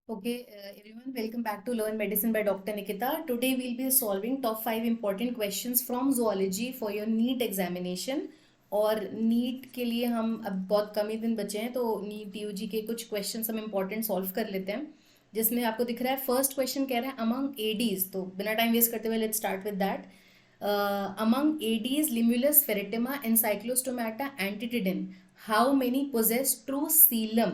Okay, everyone, welcome back to Learn Medicine by Dr. Nikita. Today we'll be solving top 5 important questions from zoology for your NEET examination. और NEET के लिए हम अब बहुत कम ही दिन बचे हैं, तो नीट यूजी के कुछ क्वेश्चंस हम इम्पोर्टेंट सॉल्व कर लेते हैं। जिसमें आपको दिख रहा है फर्स्ट क्वेश्चन कह रहा है अमंग एडीज, तो बिना टाइम वेस्ट करते हुए let's start with that. Among Aedes, Limulus, Pheretima, Ancylostomata, Antedon, how many possess true coelom,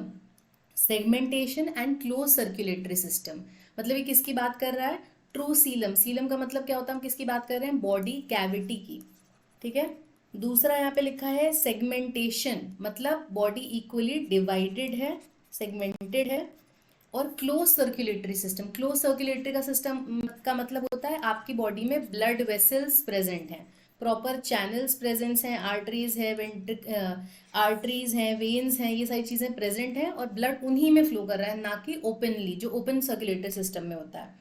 segmentation and close circulatory system. मतलब ये किसकी बात कर रहा है? ट्रू सीलम। सीलम का मतलब क्या होता है? हम किसकी बात कर रहे हैं? बॉडी कैविटी की। ठीक है। दूसरा यहाँ पे लिखा है सेगमेंटेशन, मतलब बॉडी इक्वली डिवाइडेड है, सेगमेंटेड है। और close circulatory system, close circulatory का सिस्टम का मतलब होता है आपकी बॉडी में ब्लड वेसल्स प्रेजेंट हैं, प्रॉपर चैनल्स प्रेजेंस हैं, आर्टरीज है, आर्टरीज हैं, वेन्स हैं, ये सारी चीजें प्रेजेंट हैं और ब्लड उन्हीं में फ्लो कर रहा है, ना कि ओपनली, जो ओपन सर्कुलेटरी सिस्टम में होता है।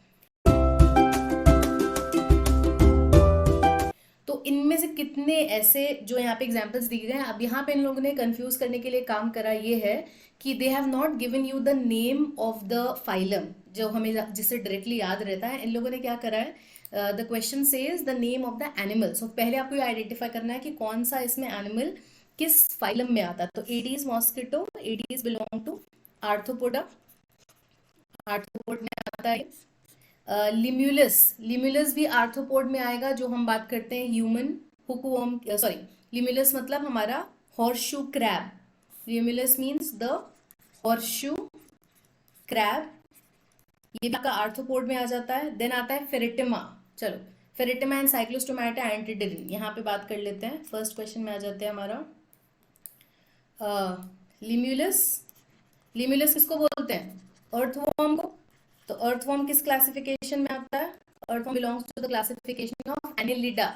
तो इनमें से कितने ऐसे जो यहाँ पे एग्जांपल्स दिए गए हैं, अब यहाँ पे इन लोगों ने कंफ्यूज करने के लिए काम करा ये है कि they have not given you the name of the phylum, जो हमें जिससे डायरेक्टली याद रहता है। इन लोगों ने क्या करा है, the question says the name of the animal. So पहले आपको ये आइडेंटिफाई करना है कि कौन सा इसमें एनिमल किस फाइलम में आता है। तो Aedes mosquito, Aedes belong to arthropoda, arthropod में आता है। लिम्यूलस, लिम्यूलस भी आर्थ्रोपोड में आएगा, जो हम बात करते हैं ह्यूमन हुकवर्म, सॉरी, लिम्यूलस मतलब हमारा horseshoe crab. Limulus means the horseshoe crab, ये भी आपका आर्थ्रोपोड में आ जाता है। देन आता है फेरेटिमा। चलो, फेरेटिमा एंड साइक्लोस्टोमेटा एंटिडिन, यहाँ पे बात कर लेते हैं। फर्स्ट क्वेश्चन में आ जाते हैं हमारा लिम्यूलस। लिम्यूलस किसको बोलते हैं? अर्थवॉर्म को। तो अर्थवॉर्म किस क्लासिफिकेशन में आता है? Earthworm belongs to the classification of annelida.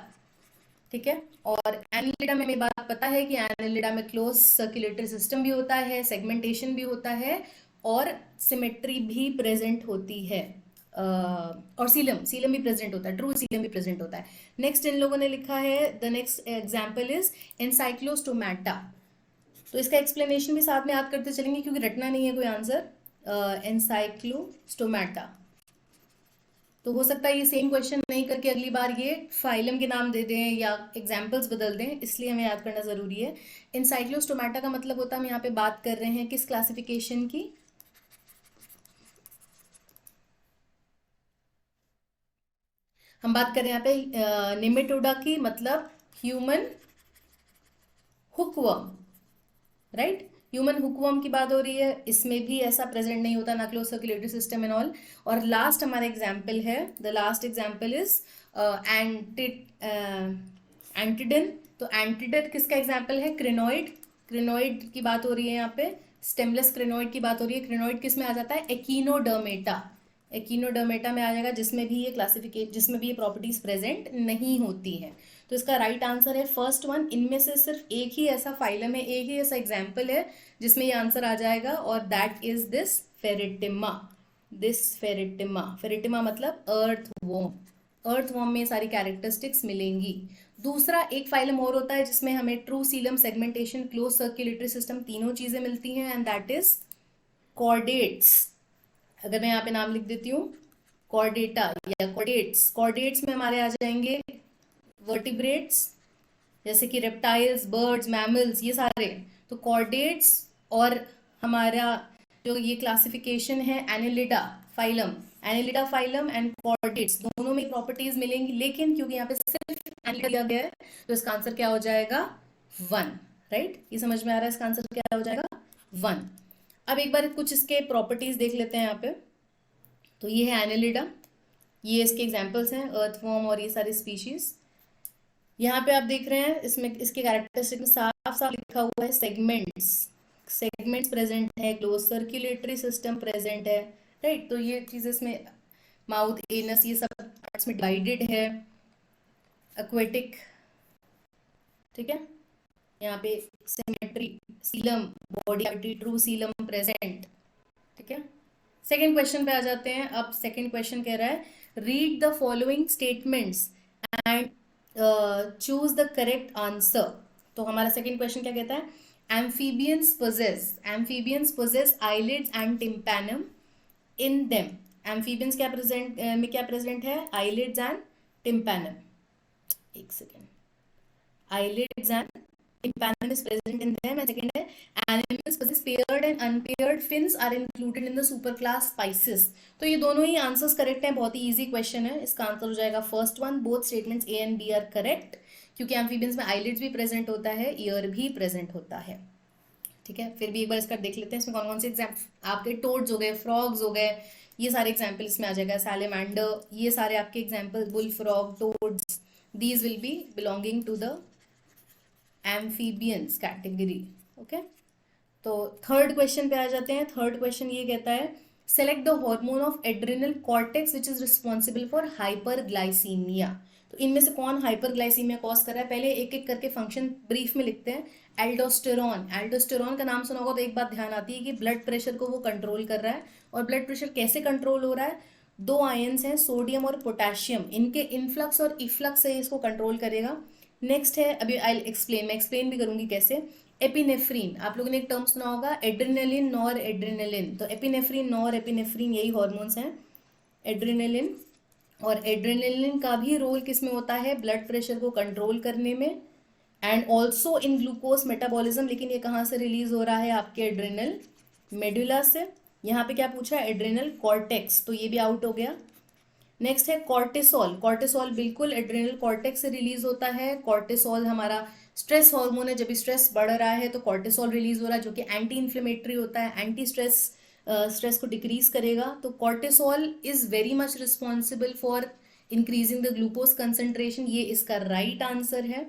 ठीक है। और एनिलिडा में हमें बात पता है कि एनिलिडा में क्लोज सर्कुलेटरी सिस्टम भी होता है, सेगमेंटेशन भी होता है और सिमेट्री भी प्रेजेंट होती है। और सीलम, सीलम भी प्रेजेंट होता है, ट्रू सीलम भी प्रेजेंट होता है। नेक्स्ट इन लोगों ने लिखा है, द नेक्स्ट एग्जाम्पल इज एनसाइक्लोस्टोमेटा। तो इसका एक्सप्लेनेशन भी साथ में याद करते चलेंगे क्योंकि रटना नहीं है कोई आंसर। एनसाइक्लोस्टोमेटा, तो हो सकता है ये सेम क्वेश्चन नहीं करके अगली बार ये फाइलम के नाम दे दें या एग्जाम्पल्स बदल दें, इसलिए हमें याद करना जरूरी है। एनसाइक्लोस्टोमेटा का मतलब होता है, हम यहाँ पे बात कर रहे हैं किस क्लासिफिकेशन की? हम बात कर रहे हैं यहाँ पे निमेटोडा की, मतलब human hookworm, right. Human hookworm की बात हो रही है, इसमें भी ऐसा प्रेजेंट नहीं होता, ना close circulatory system and all. और लास्ट हमारा एग्जाम्पल है, द लास्ट एग्जाम्पल इज एंटिडन। तो एंटिडन किसका एग्जाम्पल है? क्रिनोइड। क्रिनोइड की बात हो रही है यहाँ पे, स्टेमलेस क्रिनोइड की बात हो रही है। क्रिनोइड किस में आ जाता है? एकिनोडर्मेटा। एकिनोडर्मेटा में आ जाएगा, जिसमें भी ये क्लासिफिकेशन, जिसमें भी ये प्रॉपर्टीज प्रेजेंट नहीं होती है। तो इसका राइट आंसर है फर्स्ट वन। इनमें से सिर्फ एक ही ऐसा फाइलम है, एक ही ऐसा एग्जाम्पल है जिसमें ये आंसर आ जाएगा, और that is this Pheretima. This Pheretima, Pheretima मतलब अर्थवॉर्म। अर्थवॉर्म में सारी कैरेक्टरिस्टिक्स मिलेंगी। दूसरा एक फाइलम और होता है जिसमें हमें true coelom, segmentation, close circulatory system तीनों चीजें मिलती हैं, एंड दैट इज कॉर्डेट्स। अगर मैं यहाँ पे नाम लिख देती हूँ, कॉर्डेटा या कॉर्डेट्स। कॉर्डेट्स में हमारे आ जाएंगे वर्टिब्रेट्स, जैसे कि रेप्टाइल्स, बर्ड्स, मैमल्स, ये सारे। तो कॉर्डेट्स और हमारा जो ये क्लासिफिकेशन है Annelida phylum, Annelida phylum and chordates, दोनों में प्रॉपर्टीज मिलेंगी, लेकिन क्योंकि यहाँ पे सिर्फ एनिलिडा दिया गया है तो इसका आंसर क्या हो जाएगा? 1। राइट, ये समझ में आ रहा है इसका आंसर क्या हो जाएगा? 1। अब एक बार कुछ इसके प्रॉपर्टीज देख लेते हैं यहाँ पे। तो ये है एनिलिडा, ये इसके एग्जाम्पल्स हैं, अर्थवॉर्म और ये सारी स्पीशीज। यहाँ पे आप देख रहे हैं, इसमें इसके कैरेक्टरिस्टिक में साफ साफ लिखा हुआ है सेगमेंट्स। सेगमेंट्स प्रेजेंट है, क्लोज सर्कुलेटरी सिस्टम प्रेजेंट है, राइट। तो ये चीज इसमें माउथ, एनस, ये सब पार्ट्स में डिवाइडेड है। एक्वेटिक, ठीक है। यहाँ पे symmetry, coelom, body cavity, true coelom present, ठीक है। सेकेंड क्वेश्चन पे आ जाते हैं। अब सेकेंड क्वेश्चन कह रहा है, read the following statements and choose the correct answer. तो हमारा सेकेंड क्वेश्चन क्या कहता है? Amphibians possess, amphibians possess eyelids and tympanum, in them, amphibians क्या प्रेजेंट में क्या प्रेजेंट है, आईलिड्स एंड टिम्पैनम, एक second, eyelids and tympanum is present in them, and second है animals possess paired and unpaired fins are included in the superclass Pisces। तो ये दोनों ही answers correct हैं, बहुत ही इजी क्वेश्चन है, इसका आंसर हो जाएगा first one, both statements A and B are correct, क्योंकि एम्फीबियंस में आईलिड्स भी प्रेजेंट होता है, ईयर भी प्रेजेंट होता है। ठीक है, फिर भी एक बार इसका देख लेते हैं, इसमें कौन कौन से एग्जाम्पल आपके, टोड्स हो गए, फ्रॉग्स हो गए, ये सारे एग्जाम्पल इसमें आ जाएगा, सैलेमेंडर, ये सारे आपके example, bull frog, toads, these will be belonging to the amphibians category. Okay, तो थर्ड क्वेश्चन पे आ जाते हैं। थर्ड क्वेश्चन ये कहता है select the hormone of adrenal cortex which is responsible for hyperglycaemia. तो इनमें से कौन हाइपरग्लाइसीमिया कॉज कर रहा है, पहले एक एक करके फंक्शन ब्रीफ में लिखते हैं। एल्डोस्टेरॉन, एल्डोस्टेरॉन का नाम सुना होगा तो एक बात ध्यान आती है कि ब्लड प्रेशर को वो कंट्रोल कर रहा है, और ब्लड प्रेशर कैसे कंट्रोल हो रहा है, दो आयंस हैं सोडियम और पोटेशियम, इनके इनफ्लक्स और इफ्लक्स से इसको कंट्रोल करेगा। नेक्स्ट है, अभी आई एक्सप्लेन, मैं एक्सप्लेन भी करूंगी कैसे। एपिनेफ्रीन, आप लोगों ने एक टर्म सुना होगा एड्रिनलिन नॉर एड्रिनलिन, तो एपिनेफ्रीन नॉर एपिनेफ्रीन यही हॉर्मोन्स हैं, एड्रिनलिन और एड्रिनलिन का भी रोल किस में होता है, ब्लड प्रेशर को कंट्रोल करने में, and also in glucose metabolism. लेकिन ये कहाँ से रिलीज हो रहा है, आपके एड्रिनल मेडुला से। यहाँ पे क्या पूछा है, एड्रिनल कॉर्टेक्स, तो ये भी आउट हो गया। नेक्स्ट है कॉर्टिसोल, कॉर्टिसोल बिल्कुल एड्रिनल कॉर्टेक्स से रिलीज होता है। कॉर्टिसोल हमारा स्ट्रेस हार्मोन है, जब स्ट्रेस बढ़ रहा है तो कॉर्टिसोल रिलीज हो रहा है, जो कि एंटी इन्फ्लेमेटरी होता है, एंटी स्ट्रेस, स्ट्रेस को डिक्रीज करेगा। तो cortisol is very much responsible for increasing the glucose concentration, ये इसका राइट आंसर है,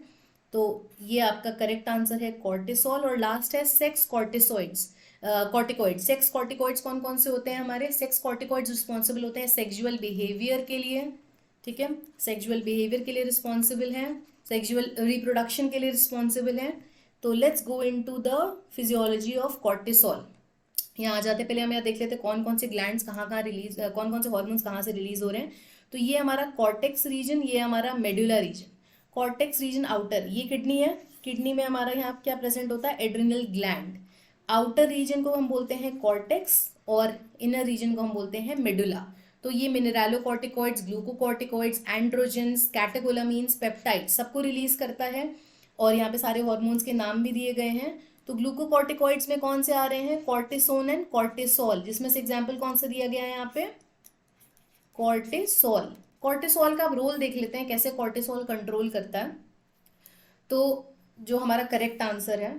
तो ये आपका करेक्ट आंसर है कॉर्टिसोल। और लास्ट है सेक्स कॉर्टिसोइड्स, कॉर्टिकॉइड, सेक्स कॉर्टिकॉइड्स कौन कौन से होते हैं हमारे, सेक्स कॉर्टिकॉइड्स रिस्पॉन्सिबल होते हैं सेक्सुअल बिहेवियर के लिए। ठीक है, सेक्सुअल बिहेवियर के लिए रिस्पॉन्सिबल हैं, सेक्सुअल रिप्रोडक्शन के लिए रिस्पॉन्सिबल हैं। तो let's go into the physiology of cortisol. यहाँ आ जाते पहले हम यहाँ देख लेते कौन कौन से ग्लैंड्स कहाँ कहाँ रिलीज, कौन कौन से हॉर्मोन्स कहाँ से रिलीज हो रहे हैं। तो ये हमारा कॉर्टेक्स रीजन, ये हमारा medulla region. Cortex region outer, ये किडनी है, किडनी में हमारा यहाँ क्या प्रेजेंट होता है, एड्रिनल ग्लैंड। आउटर रीजन को हम बोलते हैं कॉर्टेक्स और इनर रीजन को हम बोलते हैं मेडुला। तो ये mineralocorticoids, glucocorticoids, androgens, catecholamines, peptides सबको रिलीज करता है, और यहाँ पे सारे हॉर्मोन्स के नाम भी दिए गए हैं। तो ग्लूकोकॉर्टिकॉइड्स में कौन से आ रहे हैं, कॉर्टिसोन एंड कॉर्टिसोल, जिसमें से एग्जाम्पल कौन सा दिया गया है यहाँ पे, कॉर्टिसोल। कॉर्टिसोल का रोल देख लेते हैं कैसे कॉर्टिसोल कंट्रोल करता है। तो जो हमारा करेक्ट आंसर है,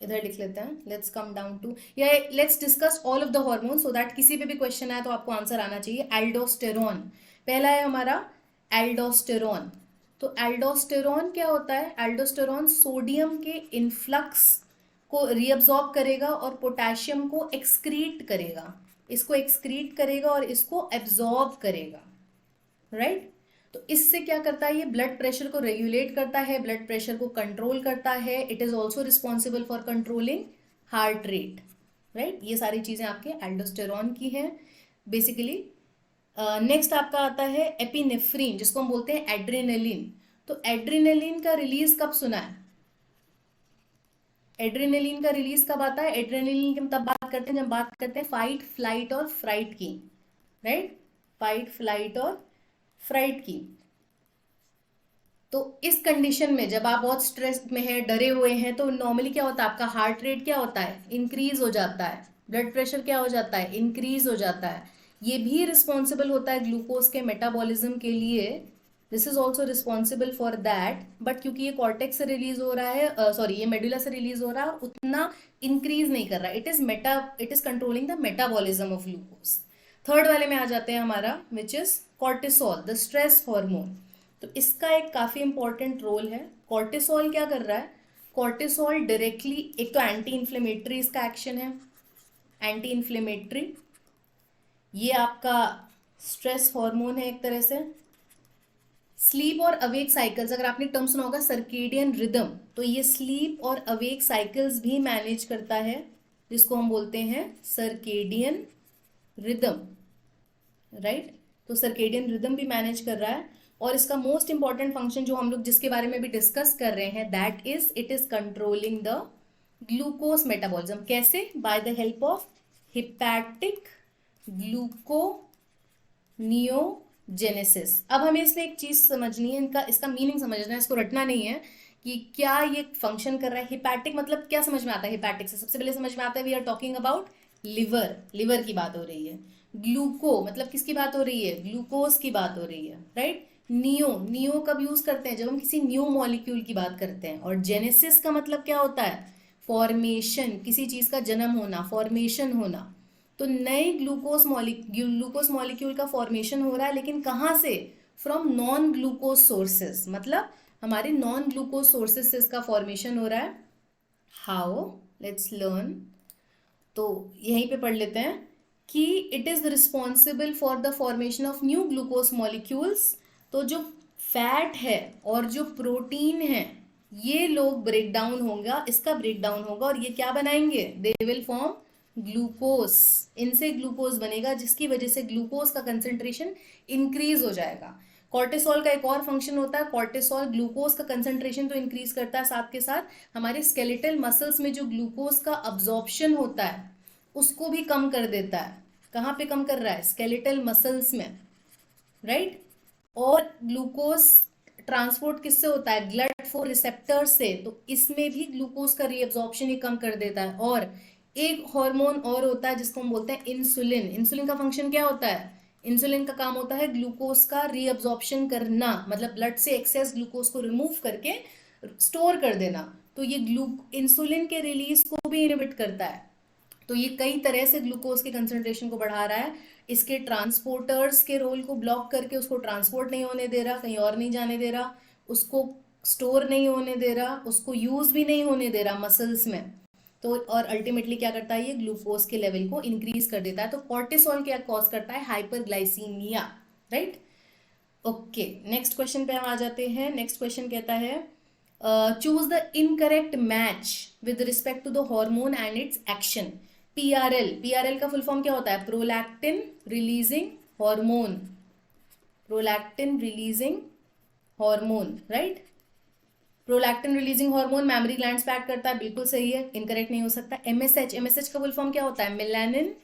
इधर लिख लेते हैं, लेट्स कम डाउन टू, या let's discuss all of the hormone so that किसी पे भी क्वेश्चन आए तो आपको आंसर आना चाहिए। एल्डोस्टेरॉन पहला है हमारा, एल्डोस्टेरॉन। तो एल्डोस्टेरॉन क्या होता है, एल्डोस्टेरॉन सोडियम के इनफ्लक्स को रीअब्सॉर्ब करेगा और पोटेशियम को एक्सक्रीट करेगा, इसको एक्सक्रीट करेगा और इसको एब्जॉर्ब करेगा, राइट। तो इससे क्या करता है, ये ब्लड प्रेशर को रेगुलेट करता है, ब्लड प्रेशर को कंट्रोल करता है। It is also responsible for controlling heart rate, right. ये सारी चीजें आपके एल्डोस्टेरॉन की हैं बेसिकली। नेक्स्ट आपका आता है एपिनेफ्रीन, जिसको हम बोलते हैं एड्रेनलिन। तो एड्रेनलिन का रिलीज कब सुना है, एड्रेनलिन का रिलीज कब आता है, एड्रेनलिन की हम तब बात करते हैं जब बात करते हैं फाइट, फ्लाइट और फ्राइट की, राइट, फाइट, फ्लाइट और फ्राइट की। तो इस कंडीशन में जब आप बहुत स्ट्रेस में हैं, डरे हुए हैं, तो नॉर्मली क्या होता है, आपका हार्ट रेट क्या होता है, इंक्रीज हो जाता है, ब्लड प्रेशर क्या हो जाता है, इंक्रीज हो जाता है। ये भी रिस्पॉन्सिबल होता है ग्लूकोज के मेटाबॉलिज्म के लिए, this is also responsible for that. But क्योंकि ये कॉर्टेक्स से रिलीज हो रहा है, सॉरी ये मेडुला से रिलीज हो रहा है, उतना इंक्रीज नहीं कर रहा, it is controlling the metabolism of glucose. Third वाले में आ जाते हैं हमारा, which is cortisol, the stress hormone. तो इसका एक काफी इंपॉर्टेंट रोल है। कॉर्टिसोल क्या कर रहा है, कॉर्टिसोल डायरेक्टली, एक तो एंटी इन्फ्लेमेटरी इसका एक्शन है, एंटी इन्फ्लेमेटरी, ये आपका स्ट्रेस हार्मोन है एक तरह से। स्लीप और अवेक साइकिल्स, अगर आपने टर्म सुना होगा सर्केडियन रिदम, तो ये स्लीप और अवेक साइकिल्स भी मैनेज करता है, जिसको हम बोलते हैं सर्केडियन रिदम, राइट। तो सर्केडियन रिदम भी मैनेज कर रहा है। और इसका मोस्ट इंपॉर्टेंट फंक्शन जो हम लोग जिसके बारे में भी डिस्कस कर रहे हैं, that is it is controlling the glucose metabolism. कैसे, by the help of hepatic gluconeogenesis. अब हमें इसमें एक चीज समझनी है, इसका मीनिंग समझना है, इसको रटना नहीं है कि क्या ये फंक्शन कर रहा है। हिपैटिक मतलब क्या समझ में आता है? हिपैटिक से सबसे पहले समझ में आता है we are talking about liver, liver की बात हो रही है। ग्लूको मतलब किसकी बात हो रही है? ग्लूकोज की बात हो रही है, राइट। नियो, नियो कब यूज करते हैं? जब हम किसी न्यू मॉलिक्यूल की बात करते हैं। और जेनेसिस का मतलब क्या होता है? फॉर्मेशन, किसी चीज का जन्म होना, फॉर्मेशन होना। तो नए ग्लूकोज मॉलिक्यूल का फॉर्मेशन हो रहा है, लेकिन कहाँ से? फ्रॉम नॉन ग्लूकोज सोर्सेस, मतलब हमारे नॉन ग्लूकोज सोर्सेस से इसका फॉर्मेशन हो रहा है। हाउ? Let's learn. तो यहीं पे पढ़ लेते हैं कि it is responsible for the formation of new glucose molecules. तो जो फैट है और जो प्रोटीन है, ये लोग ब्रेक डाउन होगा, इसका ब्रेक डाउन होगा, और ये क्या बनाएंगे? They will form glucose. इनसे ग्लूकोज बनेगा, जिसकी वजह से ग्लूकोज का कंसेंट्रेशन इंक्रीज हो जाएगा। कॉर्टिसोल का एक और फंक्शन होता है, कॉर्टिसोल ग्लूकोज का कंसेंट्रेशन तो इंक्रीज करता है, साथ के साथ हमारे स्केलेटल मसल्स में जो ग्लूकोज का अब्जॉर्प्शन होता है उसको भी कम कर देता है। कहाँ पे कम कर रहा है? स्केलेटल मसल्स में, राइट। और ग्लूकोज ट्रांसपोर्ट किससे होता है? ब्लड फ्लो रिसेप्टर से। तो इसमें भी ग्लूकोज का रीअब्जॉर्प्शन ही कम कर देता है। और एक हार्मोन और होता है जिसको हम बोलते हैं इंसुलिन। इंसुलिन का फंक्शन क्या होता है? इंसुलिन का काम होता है ग्लूकोज का रीअब्जॉर्प्शन करना, मतलब ब्लड से एक्सेस ग्लूकोज को रिमूव करके स्टोर कर देना। तो ये इंसुलिन के रिलीज को भी इनहिबिट करता है। तो ये कई तरह से ग्लूकोज के कंसंट्रेशन को बढ़ा रहा है। इसके ट्रांसपोर्टर्स के रोल को ब्लॉक करके उसको ट्रांसपोर्ट नहीं होने दे रहा, कहीं और नहीं जाने दे रहा, उसको स्टोर नहीं होने दे रहा, उसको यूज भी नहीं होने दे रहा मसल्स में। तो और अल्टीमेटली क्या करता है? ये ग्लूकोज के लेवल को इंक्रीज कर देता है। तो कॉर्टिसोल क्या कॉज करता है? Hyperglycaemia, right. Okay, next question पे हम आ जाते हैं। नेक्स्ट क्वेश्चन कहता है choose the incorrect match with respect to the hormone and its action. PRL, PRL का फुल फॉर्म क्या होता है? Prolactin releasing hormone, prolactin releasing hormone, right. Prolactin releasing hormone mammary glands पे एक्ट करता है, बिल्कुल सही है, इनकरेक्ट नहीं हो सकता। एमएसएच, एमएसएच का फुल फॉर्म क्या होता है? मेलानिन,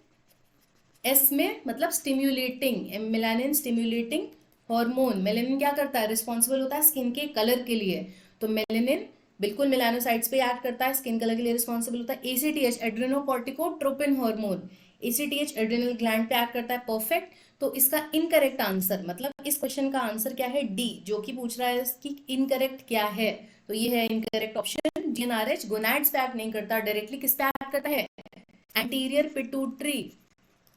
एस में मतलब stimulating, melanin stimulating hormone. Melanin क्या करता है? रिस्पॉन्सिबल होता है स्किन के कलर के लिए। तो मेलानिन बिल्कुल मेलानोसाइट्स पे एक्ट करता है, स्किन कलर के लिए रिस्पॉन्सिबल होता है। ACTH, adrenocorticotropin hormone, ACTH adrenal gland पे एक्ट करता है, परफेक्ट। तो इसका इनकरेक्ट आंसर, मतलब इस क्वेश्चन का आंसर क्या है? डी, जो कि पूछ रहा है कि इनकरेक्ट क्या है। तो ये है इनकरेक्ट ऑप्शन, जीएनआरएच गोनाड्स पे एक्ट नहीं करता, डायरेक्टली किस पे एक्ट करता है? Anterior pituitary.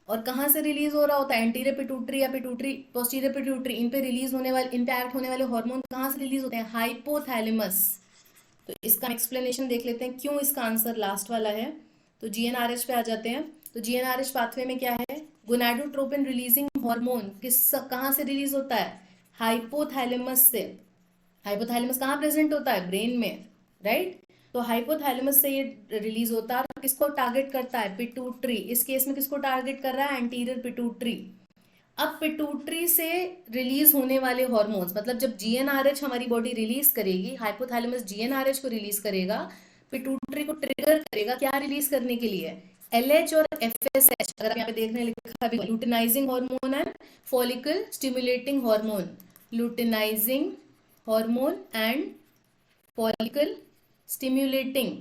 और कहाँ से रिलीज हो रहा होता है? एंटीरियर पिट्यूटरी या पिट्यूटरी पोस्टीरियर पिट्यूटरी, इन पे रिलीज होने वाले, इन पे एक्ट होने वाले हार्मोन कहाँ से रिलीज होते हैं? हाइपोथैलेमस। तो इसका एक्सप्लेनेशन देख लेते हैं क्यों इसका आंसर लास्ट वाला है। तो जीएनआरएच पे आ जाते हैं। तो जीएनआरएच पाथवे में क्या है? गोनाडोट्रोपिन रिलीजिंग हार्मोन कहाँ से रिलीज होता है? हाइपोथैलेमस से। हाइपोथैलेमस कहाँ प्रेजेंट होता है? ब्रेन में, राइट। तो हाइपोथैलेमस से ये रिलीज होता है। किसको टारगेट करता है? पिट्यूटरी। इस केस में किसको टारगेट कर रहा है? Anterior pituitary. अब पिट्यूटरी से रिलीज होने वाले हॉर्मोन्स, मतलब जब जीएनआरएच हमारी बॉडी रिलीज करेगी, हाइपोथैलेमस जीएनआरएच को रिलीज करेगा, पिट्यूटरी को ट्रिगर करेगा क्या रिलीज करने के लिए? एलएच और एफएसएच। अगर आप यहाँ पे देखने लिखा भी, luteinizing hormone and follicle stimulating hormone, luteinizing hormone and follicle stimulating,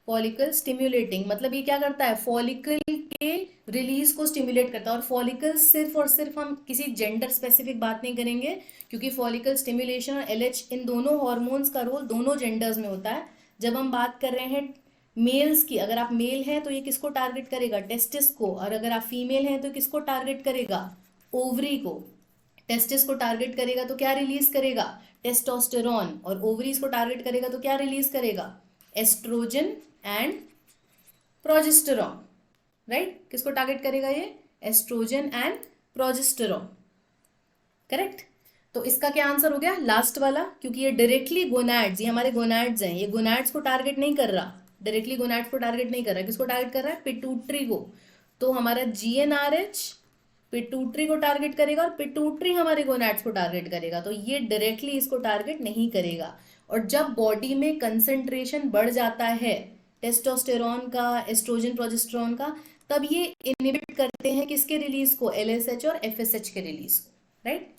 follicle stimulating मतलब ये क्या करता है? फॉलिकल के रिलीज को स्टिम्युलेट करता है। और फॉलिकल सिर्फ और सिर्फ हम किसी जेंडर स्पेसिफिक बात नहीं करेंगे, क्योंकि फॉलिकल स्टिम्युलेशन और एलएच इन दोनों हॉर्मोन्स का रोल दोनों जेंडर्स में होता है। जब हम बात कर रहे हैं मेल्स की, अगर आप मेल हैं तो ये किसको टारगेट करेगा? टेस्टिस को। और अगर आप फीमेल हैं तो किसको टारगेट करेगा? ओवरी को। टेस्टिस को टारगेट करेगा तो क्या रिलीज करेगा? टेस्टोस्टेरॉन। और ओवरीज को टारगेट करेगा तो क्या रिलीज करेगा? Oestrogen and progesterone, right. किसको टारगेट करेगा ये? Oestrogen and progesterone, correct. तो इसका क्या आंसर हो गया? लास्ट वाला, क्योंकि ये डायरेक्टली गोनाड्स, ये हमारे गोनाड्स हैं, ये गोनाड्स को टारगेट नहीं कर रहा, डायरेक्टली गोनाड्स को टारगेट नहीं कर रहा। किसको टारगेट कर रहा है? पिट्यूटरी को। तो हमारा जीएनआरएच पिट्यूटरी को टारगेट करेगा और पिट्यूटरी हमारे गोनाड्स को टारगेट करेगा। तो ये डायरेक्टली इसको टारगेट नहीं करेगा। और जब बॉडी में कंसंट्रेशन बढ़ जाता है टेस्टोस्टेरोन का, एस्ट्रोजन, प्रोजेस्टेरोन का, तब ये इनहिबिट करते हैं किसके रिलीज को, एलएसएच और एफएसएच के रिलीज को, राइट।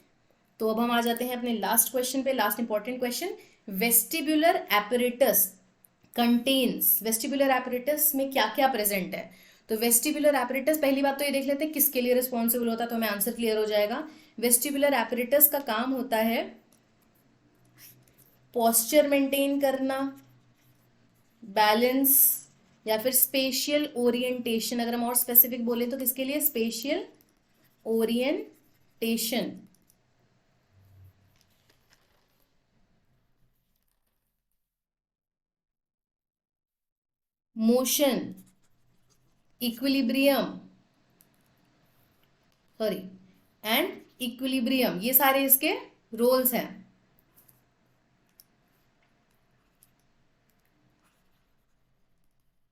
तो अब हम आ जाते हैं अपने लास्ट क्वेश्चन पे, last important question. Vestibular apparatus contains, vestibular apparatus में क्या क्या प्रेजेंट है। तो वेस्टिबुलर एपरेटस, पहली बात तो ये देख लेते हैं किसके लिए रिस्पॉन्सिबल होता है, तो हमें आंसर क्लियर हो जाएगा। वेस्टिबुलर एपरेटस का काम होता है पोस्चर मेंटेन करना, बैलेंस, या फिर स्पेशियल ओरिएंटेशन। अगर हम और स्पेसिफिक बोले तो किसके लिए, spatial orientation, motion, equilibrium, sorry, and equilibrium, ये सारे इसके रोल्स हैं।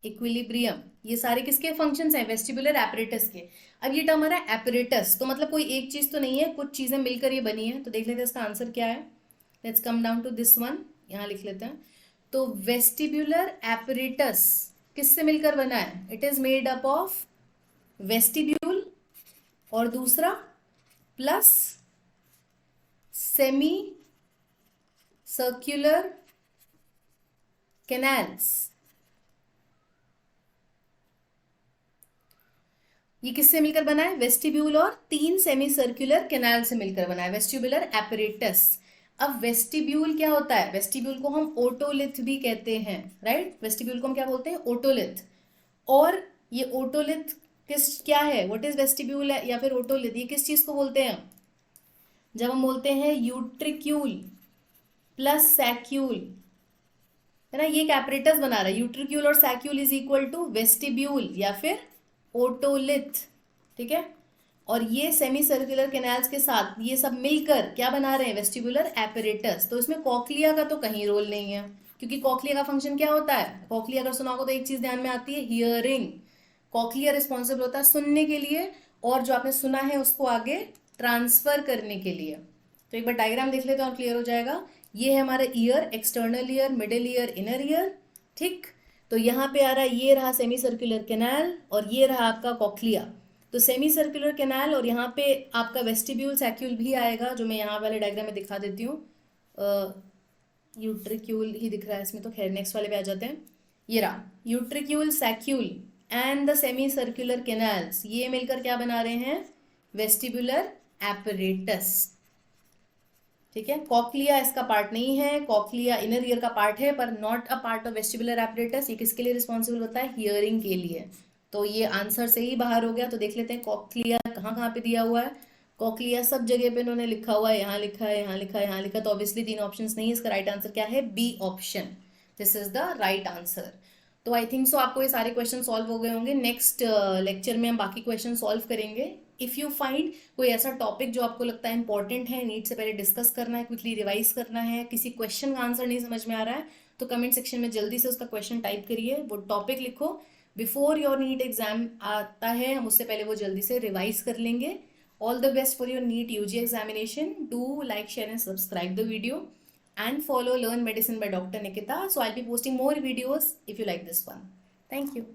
इक्विलिब्रियम, ये सारे किसके फंक्शंस हैं, वेस्टिबुलर एपरेटस के। अब ये टर्म आ रहा है एपरेटस, तो मतलब कोई एक चीज तो नहीं है, कुछ चीजें मिलकर ये बनी है। तो देख लेते हैं इसका आंसर क्या है। Let's come down to this one, यहां लिख लेते हैं। तो वेस्टिबुलर एपरेटस किससे मिलकर बना है, it is made up of vestibule और दूसरा प्लस सेमी सर्क्यूलर कैनाल्स। ये किससे मिलकर बना है, वेस्टिब्यूल और 3 सेमी सर्कुलर कैनाल से मिलकर बना है, वेस्टिबुलर एपरेटस। अब वेस्टिब्यूल क्या होता है, वेस्टिब्यूल को हम ओटोलिथ भी कहते हैं, राइट। वेस्टिब्यूल को हम क्या बोलते हैं, ओटोलिथ। और ये ओटोलिथ किस क्या है, व्हाट इज वेस्टिब्यूल है या फिर ओटोलिथ, ये किस चीज को बोलते हैं, जब हम बोलते हैं यूट्रिक्यूल प्लस सैक्यूल, है ना, ये एक एपरेटस बना रहा है। यूट्रिक्यूल और सैक्यूल इज इक्वल टू वेस्टिब्यूल या फिर ओटोलिथ, ठीक है। और ये सेमी सर्कुलर कैनाल्स के साथ ये सब मिलकर क्या बना रहे हैं, वेस्टिबुलर एपरेटस। तो इसमें कॉक्लिया का तो कहीं रोल नहीं है, क्योंकि कॉक्लिया का फंक्शन क्या होता है, कॉक्लिया अगर सुना होगा तो एक चीज ध्यान में आती है, हियरिंग। कॉक्लिया रिस्पॉन्सिबल होता है सुनने के लिए और जो आपने सुना है उसको आगे ट्रांसफर करने के लिए। तो एक बार डायग्राम देख लेते हैं और क्लियर हो जाएगा। ये है हमारा year, external ear, middle ear, inner ear, ठीक। तो यहाँ पे आ रहा है, ये रहा सेमी सर्कुलर कैनाल और ये रहा आपका कॉक्लिया। तो सेमी सर्कुलर कैनाल और यहाँ पे आपका वेस्टिब्यूल सैक्यूल भी आएगा, जो मैं यहाँ वाले डायग्राम में दिखा देती हूँ। यूट्रिक्यूल ही दिख रहा है इसमें, तो खैर नेक्स्ट वाले पे आ जाते हैं। ये रहा utricle, saccule and the semi circular canals, ये मिलकर क्या बना रहे हैं, वेस्टिबुलर एपरेटस, ठीक है। कॉक्लिया इसका पार्ट नहीं है, कॉक्लिया इनर ईयर का पार्ट है पर not a part of vestibular apparatus. ये किसके लिए रिस्पॉन्सिबल होता है, हियरिंग के लिए। तो ये आंसर से ही बाहर हो गया। तो देख लेते हैं कॉक्लिया कहाँ कहाँ पे दिया हुआ है। कॉक्लिया सब जगह पे इन्होंने लिखा हुआ है, यहाँ लिखा है, यहाँ लिखा है, यहाँ लिखा। तो ऑब्वियसली 3 ऑप्शंस नहीं है, इसका राइट आंसर क्या है, B option, this is the right answer. तो आई थिंक सो आपको ये सारे क्वेश्चन सॉल्व हो गए होंगे। नेक्स्ट लेक्चर में हम बाकी क्वेश्चन सॉल्व करेंगे। इफ़ यू फाइंड कोई ऐसा टॉपिक जो आपको लगता है इंपॉर्टेंट है, नीट से पहले डिस्कस करना है, क्विकली रिवाइज करना है, किसी क्वेश्चन का आंसर नहीं समझ में आ रहा है, तो कमेंट सेक्शन में जल्दी से उसका क्वेश्चन टाइप करिए, वो टॉपिक लिखो। बिफोर योर नीट एग्जाम आता है, हम उससे पहले वो जल्दी से रिवाइज कर लेंगे। All the best for your NEET UG examination. Do like, share and subscribe the video and follow Learn Medicine by Dr. Nikita. So I'll be posting more videos if you like this one. Thank you.